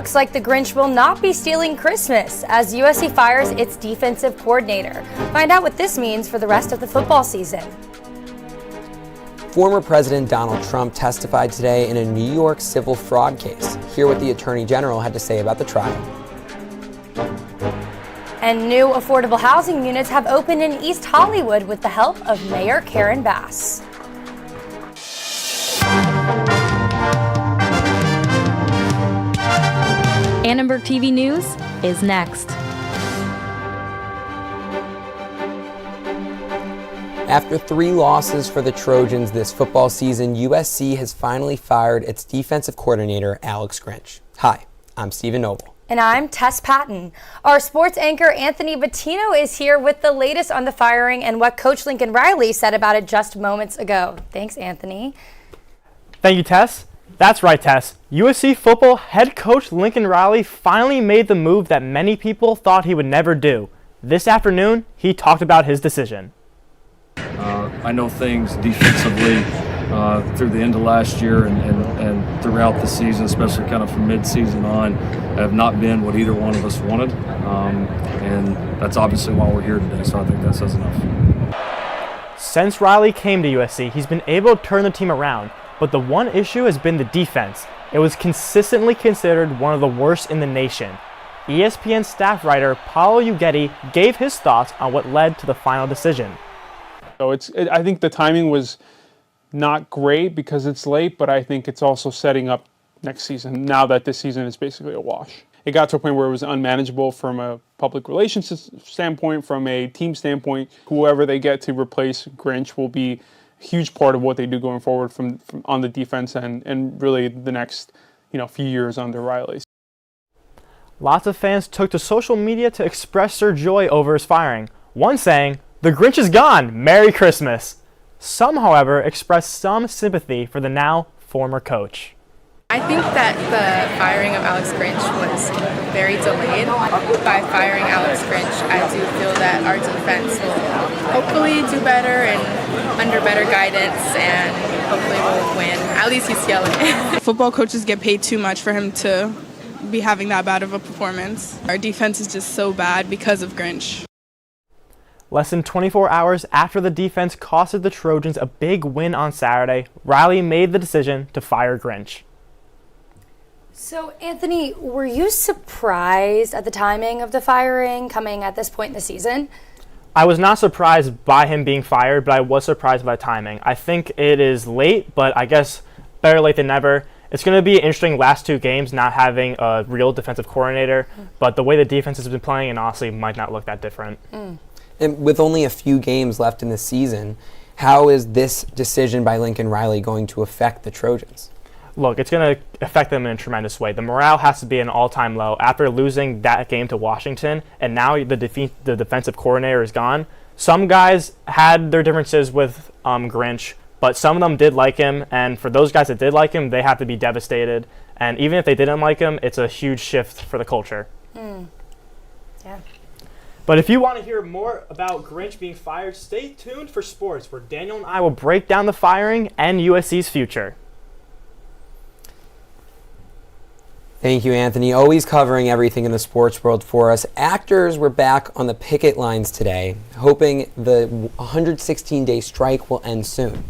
Looks like the Grinch will not be stealing Christmas as USC fires its defensive coordinator. Find out what this means for the rest of the football season. Former President Donald Trump testified today in a New York civil fraud case. Hear what the Attorney General had to say about the trial. And new affordable housing units have opened in East Hollywood with the help of Mayor Karen Bass. Annenberg TV News is next. After 3 losses for the Trojans this football season, USC has finally fired its defensive coordinator, Alex Grinch. Hi, I'm Stephen Noble. And I'm Tess Patton. Our sports anchor, Anthony Bettino, is here with the latest on the firing and what Coach Lincoln Riley said about it just moments ago. Thanks, Anthony. Thank you, Tess. That's right, Tess. USC football head coach Lincoln Riley finally made the move that many people thought he would never do. This afternoon, he talked about his decision. I know things defensively through the end of last year and throughout the season, especially kind of from mid-season on, have not been what either one of us wanted. And that's obviously why we're here today, so I think that says enough. Since Riley came to USC, he's been able to turn the team around. But the one issue has been the defense. It was consistently considered one of the worst in the nation. ESPN staff writer Paolo Uggetti gave his thoughts on what led to the final decision. So I think the timing was not great because it's late, but I think it's also setting up next season now that this season is basically a wash. It got to a point where it was unmanageable from a public relations standpoint, from a team standpoint. Whoever they get to replace Grinch will be huge part of what they do going forward from on the defense and really the next few years under Riley. Lots of fans took to social media to express their joy over his firing. One saying, "The Grinch is gone, Merry Christmas." Some, however, expressed some sympathy for the now former coach. I think that the firing of Alex Grinch was very delayed. By firing Alex Grinch, I do feel that our defense will hopefully do better and under better guidance, and hopefully we'll win. At least he's yelling. Football coaches get paid too much for him to be having that bad of a performance. Our defense is just so bad because of Grinch. Less than 24 hours after the defense costed the Trojans a big win on Saturday, Riley made the decision to fire Grinch. So, Anthony, were you surprised at the timing of the firing coming at this point in the season? I was not surprised by him being fired, but I was surprised by the timing. I think it is late, but I guess better late than never. It's going to be an interesting last 2 games not having a real defensive coordinator, but the way the defense has been playing, and honestly, might not look that different. And with only a few games left in the season, how is this decision by Lincoln Riley going to affect the Trojans? Look, it's going to affect them in a tremendous way. The morale has to be an all-time low. After losing that game to Washington, and now the defensive coordinator is gone, some guys had their differences with Grinch, but some of them did like him, and for those guys that did like him, they have to be devastated. And even if they didn't like him, it's a huge shift for the culture. Yeah. But if you want to hear more about Grinch being fired, stay tuned for sports, where Daniel and I will break down the firing and USC's future. Thank you, Anthony. Always covering everything in the sports world for us. Actors were back on the picket lines today, hoping the 116-day strike will end soon.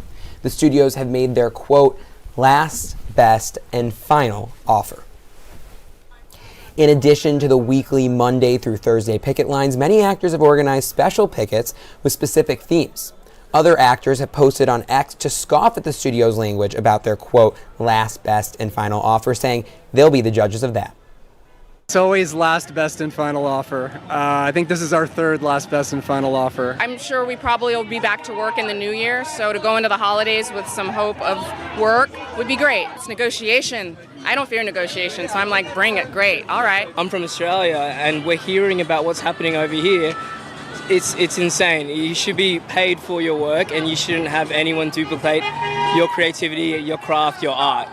The studios have made their, quote, last, best, and final offer. In addition to the weekly Monday through Thursday picket lines, many actors have organized special pickets with specific themes. Other actors have posted on X to scoff at the studio's language about their, quote, last, best, and final offer, saying they'll be the judges of that. It's always last, best, and final offer. I think this is our 3rd last, best, and final offer. I'm sure we probably will be back to work in the new year, so to go into the holidays with some hope of work would be great. It's negotiation. I don't fear negotiation, so I'm like, bring it, great, all right. I'm from Australia, and we're hearing about what's happening over here. It's insane. You should be paid for your work, and you shouldn't have anyone duplicate your creativity, your craft, your art.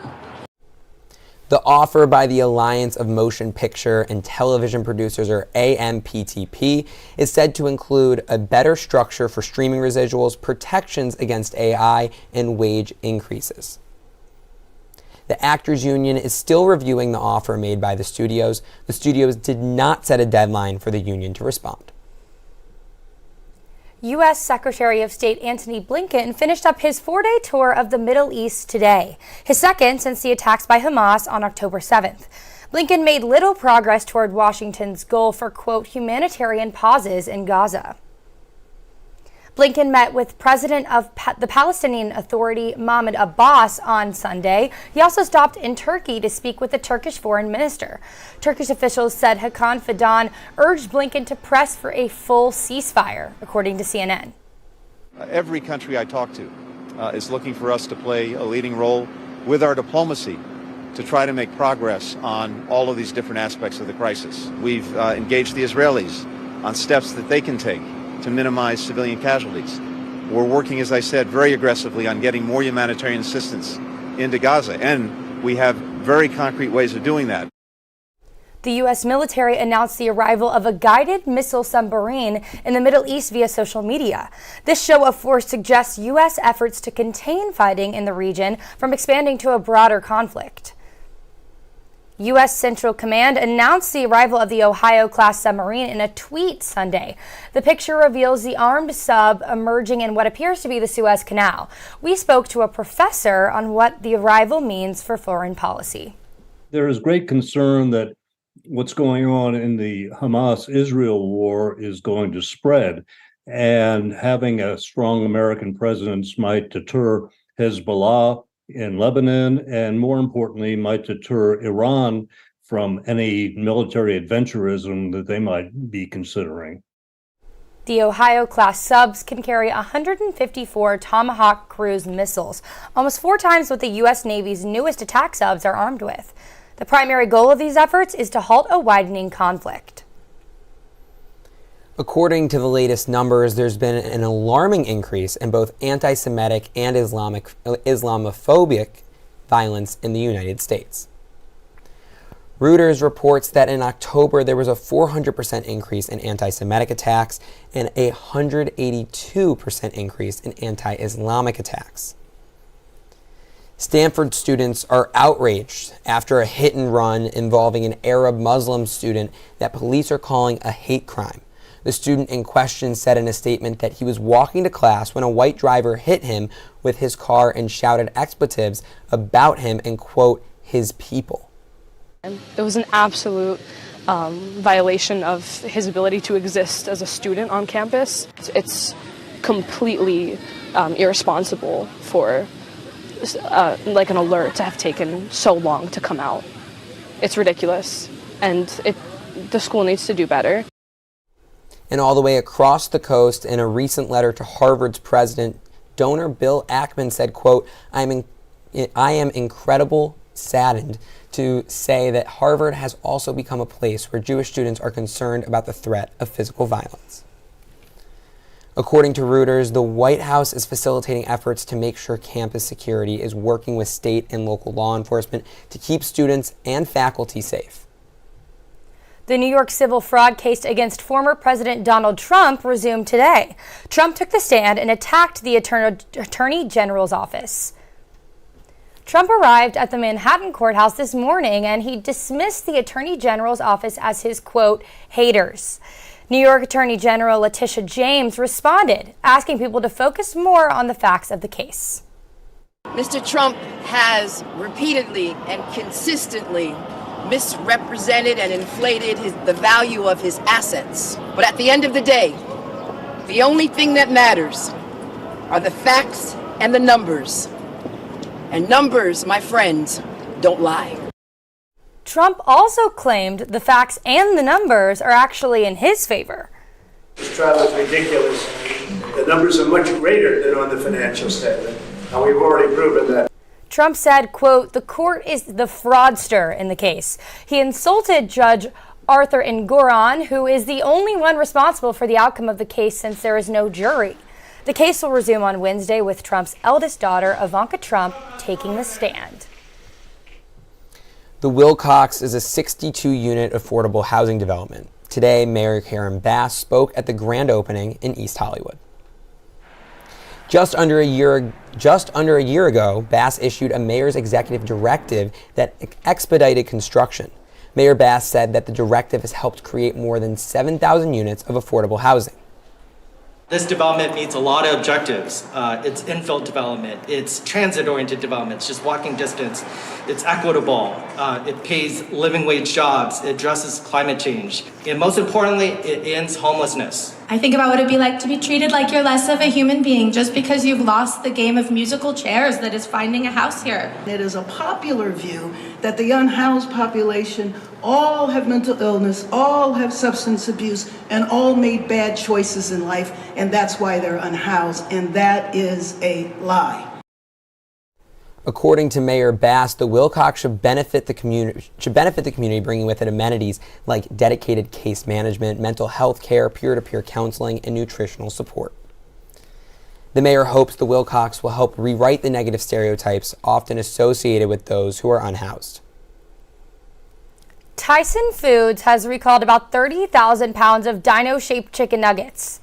The offer by the Alliance of Motion Picture and Television Producers, or AMPTP, is said to include a better structure for streaming residuals, protections against AI, and wage increases. The Actors Union is still reviewing the offer made by the studios. The studios did not set a deadline for the union to respond. U.S. Secretary of State Antony Blinken finished up his 4-day tour of the Middle East today, his second since the attacks by Hamas on October 7th. Blinken made little progress toward Washington's goal for, quote, humanitarian pauses in Gaza. Blinken met with President of the Palestinian Authority, Mahmoud Abbas, on Sunday. He also stopped in Turkey to speak with the Turkish foreign minister. Turkish officials said Hakan Fidan urged Blinken to press for a full ceasefire, according to CNN. Every country I talk to is looking for us to play a leading role with our diplomacy to try to make progress on all of these different aspects of the crisis. We've engaged the Israelis on steps that they can take to minimize civilian casualties. We're working, as I said, very aggressively on getting more humanitarian assistance into Gaza, and we have very concrete ways of doing that. The U.S. military announced the arrival of a guided missile submarine in the Middle East via social media. This show of force suggests U.S. efforts to contain fighting in the region from expanding to a broader conflict. U.S. Central Command announced the arrival of the Ohio-class submarine in a tweet Sunday. The picture reveals the armed sub emerging in what appears to be the Suez Canal. We spoke to a professor on what the arrival means for foreign policy. There is great concern that what's going on in the Hamas-Israel war is going to spread, and having a strong American presence might deter Hezbollah in Lebanon, and more importantly, might deter Iran from any military adventurism that they might be considering. The Ohio-class subs can carry 154 Tomahawk cruise missiles, almost 4 times what the U.S. Navy's newest attack subs are armed with. The primary goal of these efforts is to halt a widening conflict. According to the latest numbers, there's been an alarming increase in both anti-Semitic and Islamophobic violence in the United States. Reuters reports that in October there was a 400% increase in anti-Semitic attacks and a 182% increase in anti-Islamic attacks. Stanford students are outraged after a hit and run involving an Arab Muslim student that police are calling a hate crime. The student in question said in a statement that he was walking to class when a white driver hit him with his car and shouted expletives about him and, quote, his people. It was an absolute violation of his ability to exist as a student on campus. It's completely irresponsible for like an alert to have taken so long to come out. It's ridiculous, and the school needs to do better. And all the way across the coast, in a recent letter to Harvard's president, donor Bill Ackman said, quote, I am incredibly saddened to say that Harvard has also become a place where Jewish students are concerned about the threat of physical violence. According to Reuters, the White House is facilitating efforts to make sure campus security is working with state and local law enforcement to keep students and faculty safe. The New York civil fraud case against former President Donald Trump resumed today. Trump took the stand and attacked the Attorney General's office. Trump arrived at the Manhattan courthouse this morning, and he dismissed the Attorney General's office as his, quote, haters. New York Attorney General Letitia James responded, asking people to focus more on the facts of the case. Mr. Trump has repeatedly and consistently misrepresented and inflated the value of his assets. But at the end of the day, the only thing that matters are the facts and the numbers. And numbers, my friends, don't lie. Trump also claimed the facts and the numbers are actually in his favor. This trial is ridiculous. The numbers are much greater than on the financial statement, and we've already proven that. Trump said, quote, the court is the fraudster in the case. He insulted Judge Arthur Engoron, who is the only one responsible for the outcome of the case since there is no jury. The case will resume on Wednesday with Trump's eldest daughter, Ivanka Trump, taking the stand. The Wilcox is a 62-unit affordable housing development. Today, Mayor Karen Bass spoke at the grand opening in East Hollywood. Just under a year ago, Bass issued a mayor's executive directive that expedited construction. Mayor Bass said that the directive has helped create more than 7,000 units of affordable housing. This development meets a lot of objectives. It's infill development, it's transit-oriented development, it's just walking distance, it's equitable, it pays living wage jobs, it addresses climate change, and most importantly, it ends homelessness. I think about what it'd be like to be treated like you're less of a human being just because you've lost the game of musical chairs that is finding a house here. It is a popular view that the unhoused population all have mental illness, all have substance abuse, and all made bad choices in life, and that's why they're unhoused, and that is a lie. According to Mayor Bass, the Wilcox should benefit the community, bringing with it amenities like dedicated case management, mental health care, peer-to-peer counseling, and nutritional support. The mayor hopes the Wilcox will help rewrite the negative stereotypes often associated with those who are unhoused. Tyson Foods has recalled about 30,000 pounds of dino-shaped chicken nuggets.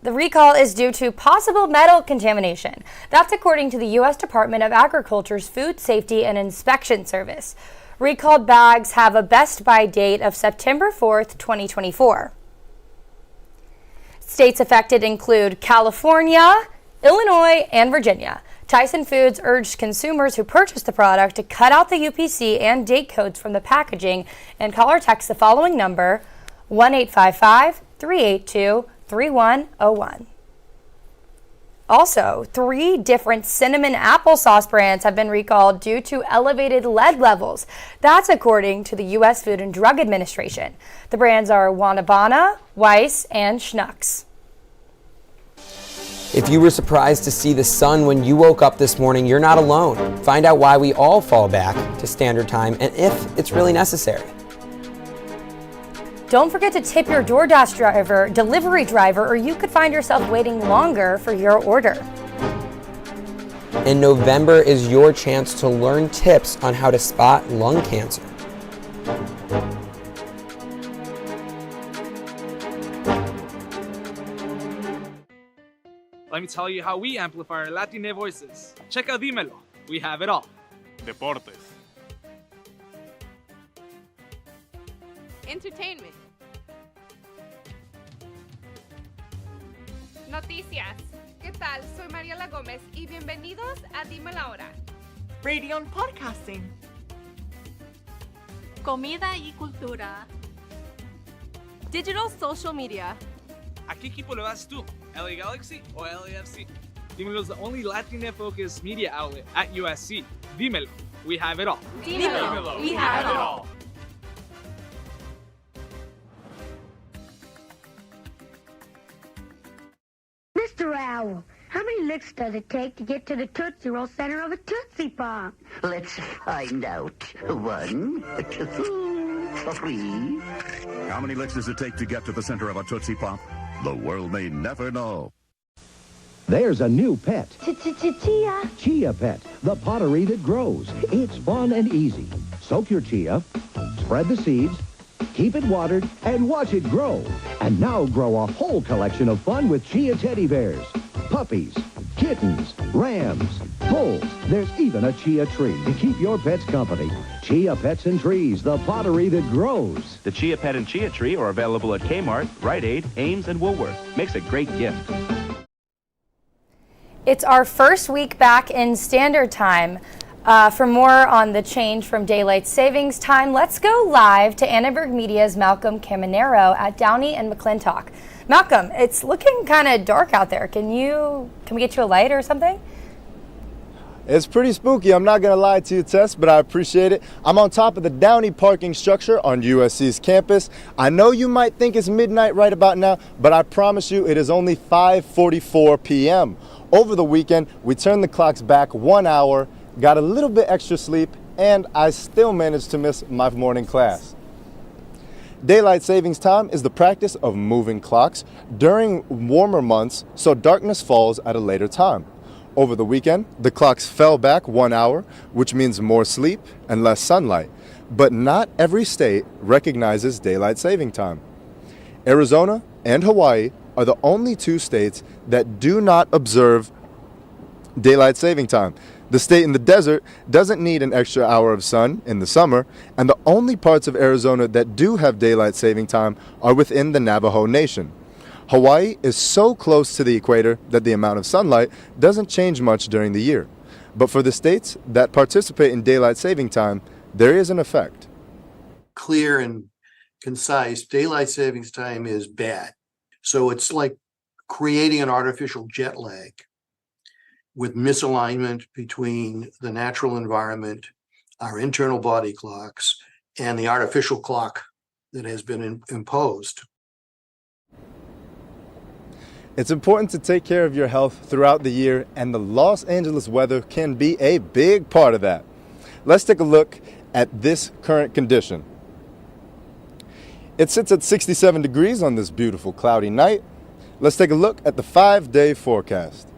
The recall is due to possible metal contamination. That's according to the U.S. Department of Agriculture's Food Safety and Inspection Service. Recalled bags have a best-by date of September 4th, 2024. States affected include California, Illinois, and Virginia. Tyson Foods urged consumers who purchase the product to cut out the UPC and date codes from the packaging and call or text the following number, 1-855-382-3101. Also, 3 different cinnamon applesauce brands have been recalled due to elevated lead levels. That's according to the U.S. Food and Drug Administration. The brands are Wanabana, Weiss, and Schnucks. If you were surprised to see the sun when you woke up this morning, you're not alone. Find out why we all fall back to standard time and if it's really necessary. Don't forget to tip your DoorDash driver, delivery driver, or you could find yourself waiting longer for your order. In November is your chance to learn tips on how to spot lung cancer. Let me tell you how we amplify our Latine voices. Check out Dímelo. We have it all. Deportes. Entertainment. Noticias. ¿Qué tal? Soy Mariela Gómez y bienvenidos a Dime la Hora. Radio and podcasting. Comida y cultura. Digital social media. ¿A qué equipo le vas tú? LA Galaxy o LAFC? Dímelo is the only Latina-focused media outlet at USC. Dímelo. We have it all. Dímelo. We have it all. Mr. Owl, how many licks does it take to get to the Tootsie Roll center of a Tootsie Pop? Let's find out. 1, 2, 3. How many licks does it take to get to the center of a Tootsie Pop? The world may never know. There's a new pet. Chia. Chia Pet, the pottery that grows. It's fun and easy. Soak your chia, spread the seeds, keep it watered, and watch it grow. And now grow a whole collection of fun with Chia teddy bears, puppies, kittens, rams, bulls. There's even a chia tree to keep your pets company. Chia Pets and Trees, the pottery that grows. The Chia Pet and Chia Tree are available at Kmart, Rite Aid, Ames, and Woolworth. Makes a great gift. It's our first week back in standard time. For more on the change from daylight savings time, let's go live to Annenberg Media's Malcolm Caminero at Downey and McClintock. Malcolm, it's looking kind of dark out there. Can we get you a light or something? It's pretty spooky, I'm not going to lie to you, Tess, but I appreciate it. I'm on top of the Downey parking structure on USC's campus. I know you might think it's midnight right about now, but I promise you it is only 5:44 p.m. Over the weekend, we turned the clocks back 1 hour, got a little bit extra sleep, and I still managed to miss my morning class. Daylight savings time is the practice of moving clocks during warmer months so darkness falls at a later time. Over the weekend, the clocks fell back 1 hour, which means more sleep and less sunlight. But not every state recognizes daylight saving time. Arizona and Hawaii are the only two states that do not observe daylight saving time. The state in the desert doesn't need an extra hour of sun in the summer, and the only parts of Arizona that do have daylight saving time are within the Navajo Nation. Hawaii is so close to the equator that the amount of sunlight doesn't change much during the year. But for the states that participate in daylight saving time, there is an effect. Clear and concise, daylight savings time is bad. So it's like creating an artificial jet lag with misalignment between the natural environment, our internal body clocks, and the artificial clock that has been imposed. It's important to take care of your health throughout the year, and the Los Angeles weather can be a big part of that. Let's take a look at this current condition. It sits at 67 degrees on this beautiful cloudy night. Let's take a look at the 5-day forecast.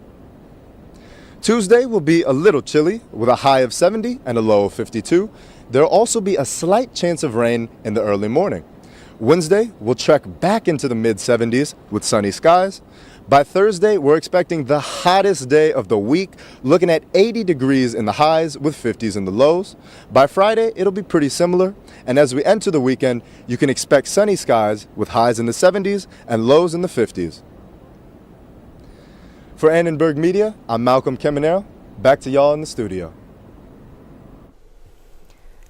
Tuesday will be a little chilly with a high of 70 and a low of 52. There will also be a slight chance of rain in the early morning. Wednesday will trek back into the mid-70s with sunny skies. By Thursday, we're expecting the hottest day of the week, looking at 80 degrees in the highs with 50s in the lows. By Friday, it'll be pretty similar. And as we enter the weekend, you can expect sunny skies with highs in the 70s and lows in the 50s. For Annenberg Media, I'm Malcolm Kemenero. Back to y'all in the studio.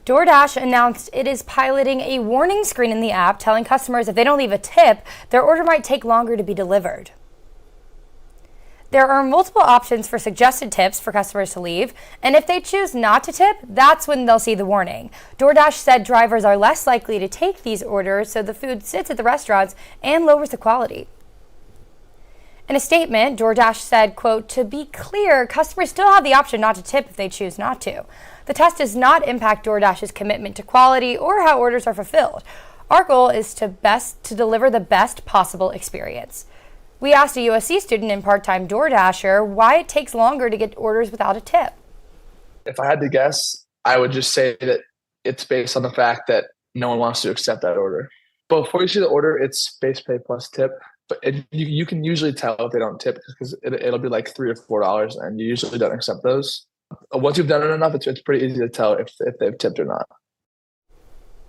DoorDash announced it is piloting a warning screen in the app telling customers if they don't leave a tip, their order might take longer to be delivered. There are multiple options for suggested tips for customers to leave, and if they choose not to tip, that's when they'll see the warning. DoorDash said drivers are less likely to take these orders, so the food sits at the restaurants and lowers the quality. In a statement, DoorDash said, quote, "To be clear, customers still have the option not to tip if they choose not to. The test does not impact DoorDash's commitment to quality or how orders are fulfilled. Our goal is to deliver the best possible experience." We asked a USC student and part-time DoorDasher why it takes longer to get orders without a tip. If I had to guess, I would just say that it's based on the fact that no one wants to accept that order. But before you see the order, it's base pay plus tip. But you can usually tell if they don't tip because it'll be like $3 or $4, and you usually don't accept those. Once you've done it enough, it's pretty easy to tell if they've tipped or not.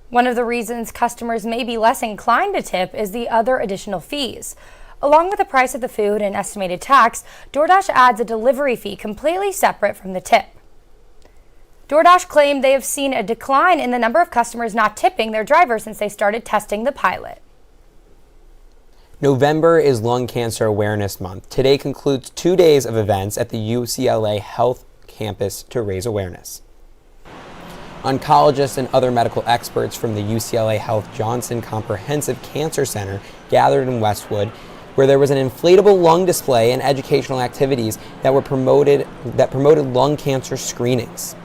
One of the reasons customers may be less inclined to tip is the other additional fees. Along with the price of the food and estimated tax, DoorDash adds a delivery fee completely separate from the tip. DoorDash claimed they have seen a decline in the number of customers not tipping their drivers since they started testing the pilot. November is Lung Cancer Awareness Month. Today concludes 2 days of events at the UCLA Health campus to raise awareness. Oncologists and other medical experts from the UCLA Health Johnson Comprehensive Cancer Center gathered in Westwood, where there was an inflatable lung display and educational activities that promoted lung cancer screenings.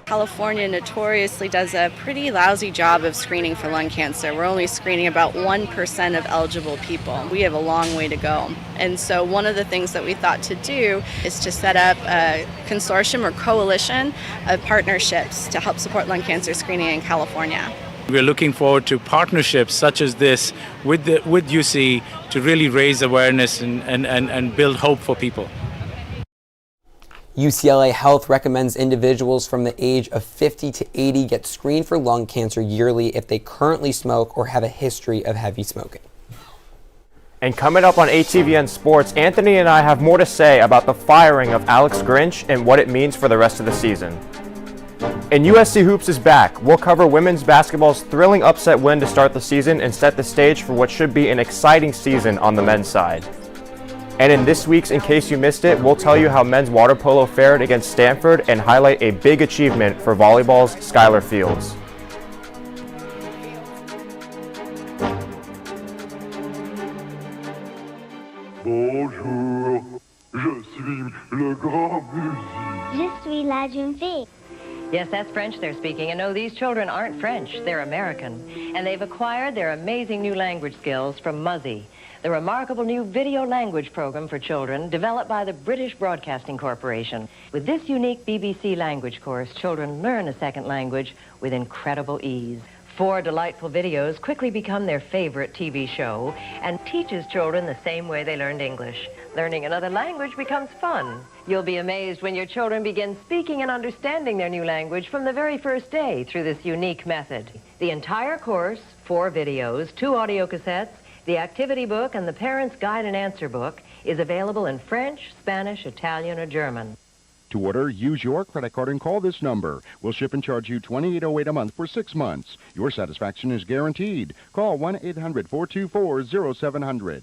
California notoriously does a pretty lousy job of screening for lung cancer. We're only screening about 1% of eligible people. We have a long way to go. And so one of the things that we thought to do is to set up a consortium or coalition of partnerships to help support lung cancer screening in California. We're looking forward to partnerships such as this with UC to really raise awareness and build hope for people. UCLA Health recommends individuals from the age of 50 to 80 get screened for lung cancer yearly if they currently smoke or have a history of heavy smoking. And coming up on ATVN Sports, Anthony and I have more to say about the firing of Alex Grinch and what it means for the rest of the season. And USC Hoops is back. We'll cover women's basketball's thrilling upset win to start the season and set the stage for what should be an exciting season on the men's side. And in this week's In Case You Missed It, we'll tell you how men's water polo fared against Stanford and highlight a big achievement for volleyball's Skylar Fields. Bonjour, je suis le grand musique. Je suis la jeune fille. Yes, that's French they're speaking. And no, these children aren't French. They're American. And they've acquired their amazing new language skills from Muzzy, the remarkable new video language program for children developed by the British Broadcasting Corporation. With this unique BBC language course, children learn a second language with incredible ease. 4 delightful videos quickly become their favorite TV show and teaches children the same way they learned English. Learning another language becomes fun. You'll be amazed when your children begin speaking and understanding their new language from the very first day through this unique method. The entire course, 4 videos, 2 audio cassettes, the activity book, and the Parent's Guide and Answer book is available in French, Spanish, Italian, or German. To order, use your credit card and call this number. We'll ship and charge you $28.08 a month for 6 months. Your satisfaction is guaranteed. Call 1-800-424-0700.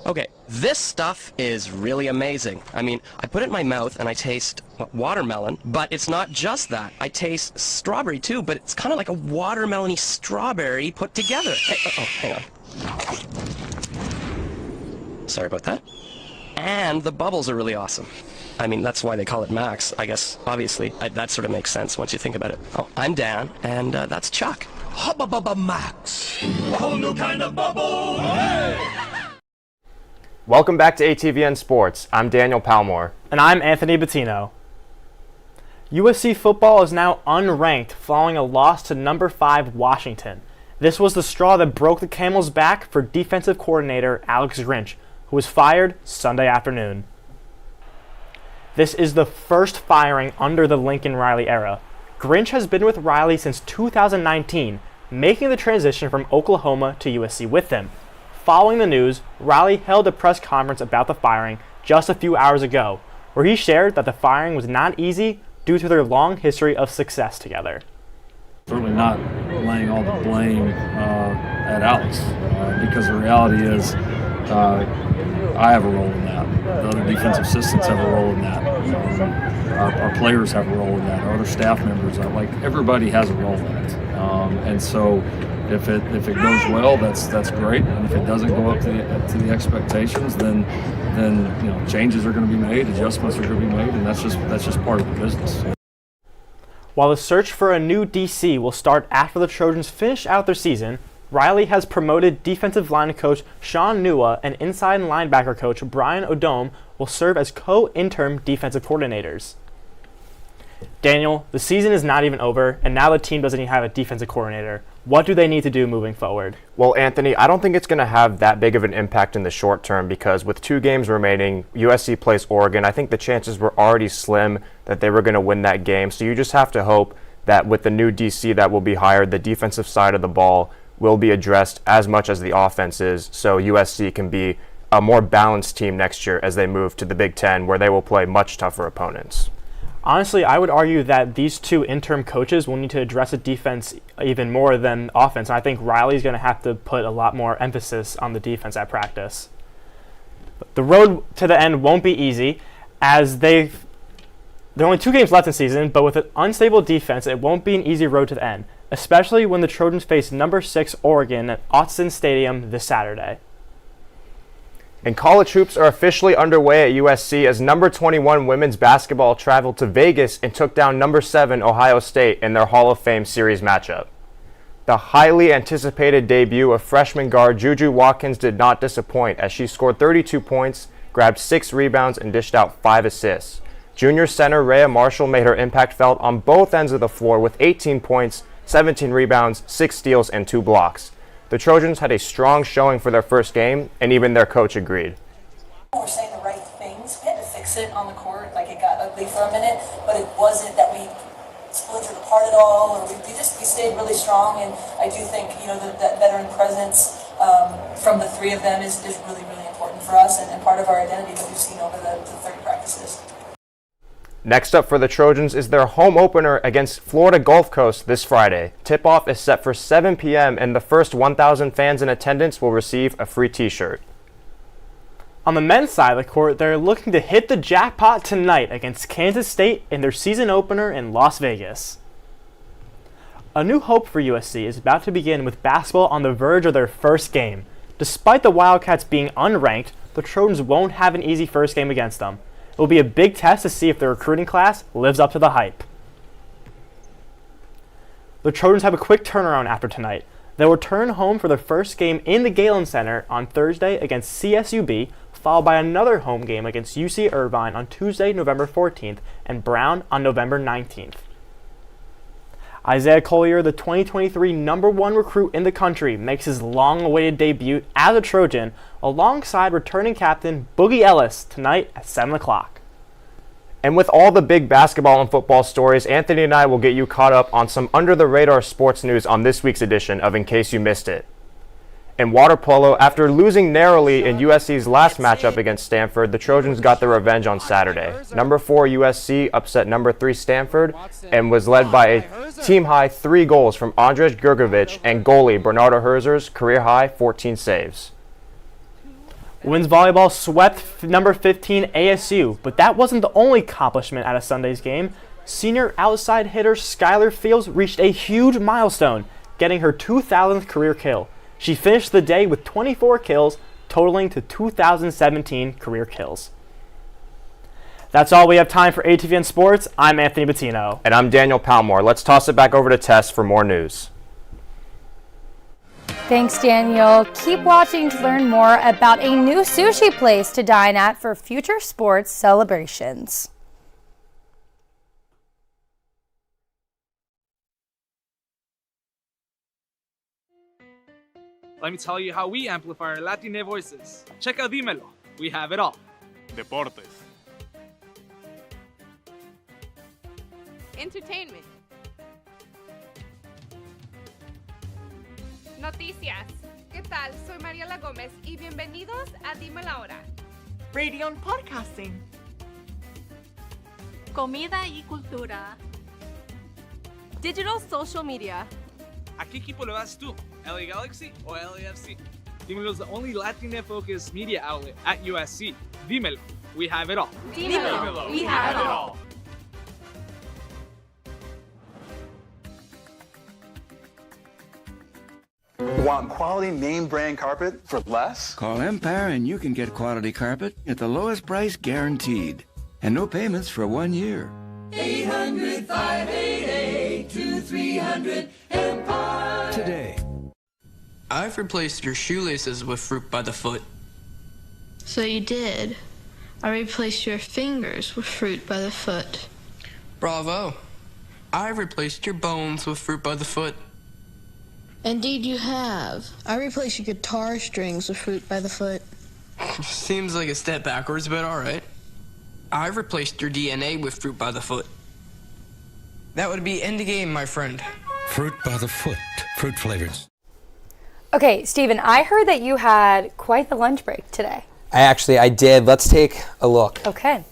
Okay, this stuff is really amazing. I mean, I put it in my mouth and I taste watermelon, but it's not just that. I taste strawberry too, but it's kind of like a watermelon-y strawberry put together. Hey, hang on. Sorry about that. And the bubbles are really awesome. I mean, that's why they call it Max, I guess, obviously. That sort of makes sense once you think about it. Oh, I'm Dan, and that's Chuck. Hubba Max. A whole new kind of bubble. Hey! Welcome back to ATVN Sports. I'm Daniel Palmore. And I'm Anthony Bettino. USC football is now unranked following a loss to number 5 Washington. This was the straw that broke the camel's back for defensive coordinator Alex Grinch, who was fired Sunday afternoon. This is the first firing under the Lincoln Riley era. Grinch has been with Riley since 2019, making the transition from Oklahoma to USC with him. Following the news, Riley held a press conference about the firing just a few hours ago, where he shared that the firing was not easy due to their long history of success together. Certainly not laying all the blame at Alex, because the reality is I have a role in that. The other defensive assistants have a role in that. Our players have a role in that. Our other staff members, like everybody has a role in it. And so if it goes well, that's great. And if it doesn't go up to the expectations, then changes are going to be made, adjustments are going to be made, and that's just part of the business. While the search for a new DC will start after the Trojans finish out their season, Riley has promoted defensive line coach Sean Nua and inside linebacker coach Brian Odom will serve as co-interim defensive coordinators. Daniel, the season is not even over, and now the team doesn't even have a defensive coordinator. What do they need to do moving forward? Well, Anthony, I don't think it's going to have that big of an impact in the short term because with 2 games remaining, USC plays Oregon. I think the chances were already slim that they were going to win that game. So you just have to hope that with the new DC that will be hired, the defensive side of the ball will be addressed as much as the offense is, so USC can be a more balanced team next year as they move to the Big Ten, where they will play much tougher opponents. Honestly, I would argue that these 2 interim coaches will need to address the defense even more than offense. And I think Riley's going to have to put a lot more emphasis on the defense at practice. The road to the end won't be easy, as there are only 2 games left in the season, but with an unstable defense, it won't be an easy road to the end, especially when the Trojans face number 6 Oregon at Autzen Stadium this Saturday. And college hoops are officially underway at USC as number 21 women's basketball traveled to Vegas and took down number 7 Ohio State in their Hall of Fame series matchup. The highly anticipated debut of freshman guard Juju Watkins did not disappoint as she scored 32 points, grabbed 6 rebounds, and dished out 5 assists. Junior center Rhea Marshall made her impact felt on both ends of the floor with 18 points, 17 rebounds, 6 steals, and 2 blocks. The Trojans had a strong showing for their first game, and even their coach agreed. We're saying the right things. We had to fix it on the court. Like, it got ugly for a minute, but it wasn't that we splintered apart at all, or we stayed really strong. And I do think, that veteran presence from the 3 of them is really, really important for us and part of our identity that we've seen over the 30 practices. Next up for the Trojans is their home opener against Florida Gulf Coast this Friday. Tip-off is set for 7 p.m. and the first 1,000 fans in attendance will receive a free t-shirt. On the men's side of the court, they're looking to hit the jackpot tonight against Kansas State in their season opener in Las Vegas. A new hope for USC is about to begin with basketball on the verge of their first game. Despite the Wildcats being unranked, the Trojans won't have an easy first game against them. It will be a big test to see if the recruiting class lives up to the hype. The Trojans have a quick turnaround after tonight. They'll return home for their first game in the Galen Center on Thursday against CSUB, followed by another home game against UC Irvine on Tuesday, November 14th, and Brown on November 19th. Isaiah Collier, the 2023 #1 recruit in the country, makes his long-awaited debut as a Trojan alongside returning captain Boogie Ellis tonight at 7 o'clock. And with all the big basketball and football stories, Anthony and I will get you caught up on some under-the-radar sports news on this week's edition of In Case You Missed It. In water polo, after losing narrowly in USC's last matchup against Stanford, the Trojans got their revenge on Saturday. Number 4 USC upset number 3 Stanford and was led by a team-high 3 goals from Andrej Grgovic and goalie Bernardo Herzer's career-high 14 saves. Women's volleyball swept number 15 ASU, but that wasn't the only accomplishment at a Sunday's game. Senior outside hitter Skylar Fields reached a huge milestone, getting her 2,000th career kill. She finished the day with 24 kills, totaling to 2017 career kills. That's all we have time for ATVN Sports. I'm Anthony Bettino. And I'm Daniel Palmore. Let's toss it back over to Tess for more news. Thanks, Daniel. Keep watching to learn more about a new sushi place to dine at for future sports celebrations. Let me tell you how we amplify our Latine voices. Check out Dímelo. We have it all. Deportes. Entertainment. Noticias. ¿Qué tal? Soy Mariela Gómez y bienvenidos a Dime la Hora. Radio and podcasting. Comida y cultura. Digital social media. ¿A qué equipo le vas tú? LA Galaxy o LAFC? Dímelo is the only Latina-focused media outlet at USC. Dímelo. We have it all. Dímelo. We have it all. Want quality name brand carpet for less? Call Empire and you can get quality carpet at the lowest price guaranteed. And no payments for 1 year. 800-588-2300 Empire. Today. I've replaced your shoelaces with fruit by the foot. So you did. I replaced your fingers with fruit by the foot. Bravo. I've replaced your bones with fruit by the foot. Indeed you have. I replaced your guitar strings with fruit by the foot. Seems like a step backwards, but alright. I've replaced your DNA with fruit by the foot. That would be end game, my friend. Fruit by the foot. Fruit flavors. Okay, Stephen, I heard that you had quite the lunch break today. I did. Let's take a look. Okay.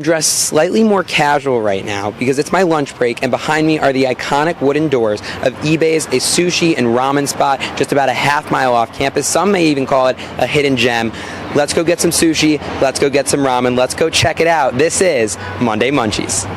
Dressed slightly more casual right now because it's my lunch break, and behind me are the iconic wooden doors of eBay's a sushi and ramen spot just about a half-mile off campus. Some may even call it a hidden gem. Let's go get some sushi. Let's go get some ramen. Let's go check it out. This is Monday Munchies.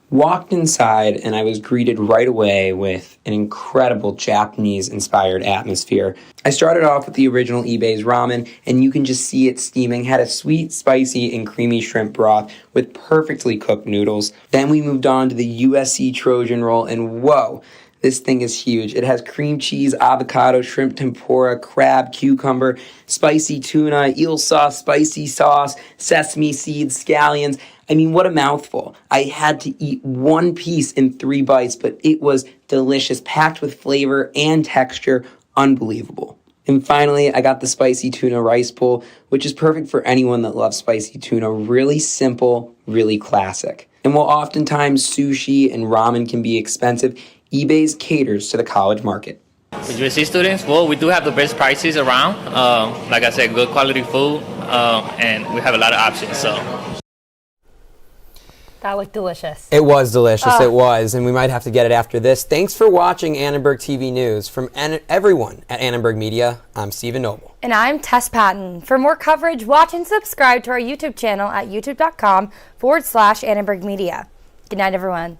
Walked inside and I was greeted right away with an incredible Japanese-inspired atmosphere. I started off with the original eBay's ramen, and you can just see it steaming. Had a sweet, spicy, and creamy shrimp broth with perfectly cooked noodles. Then we moved on to the USC Trojan roll, and whoa, this thing is huge. It has cream cheese, avocado, shrimp tempura, crab, cucumber, spicy tuna, eel sauce, spicy sauce, sesame seeds, scallions. I mean, what a mouthful. I had to eat one piece in 3 bites, but it was delicious, packed with flavor and texture. Unbelievable. And finally, I got the spicy tuna rice bowl, which is perfect for anyone that loves spicy tuna. Really simple, really classic. And while oftentimes sushi and ramen can be expensive, eBay's caters to the college market. For USC students, well, we do have the best prices around. Like I said, good quality food, and we have a lot of options. So. That looked delicious. It was delicious, it was, and we might have to get it after this. Thanks for watching Annenberg TV News. From everyone at Annenberg Media, I'm Stephen Noble. And I'm Tess Patton. For more coverage, watch and subscribe to our YouTube channel at youtube.com/Annenberg Media. Good night, everyone.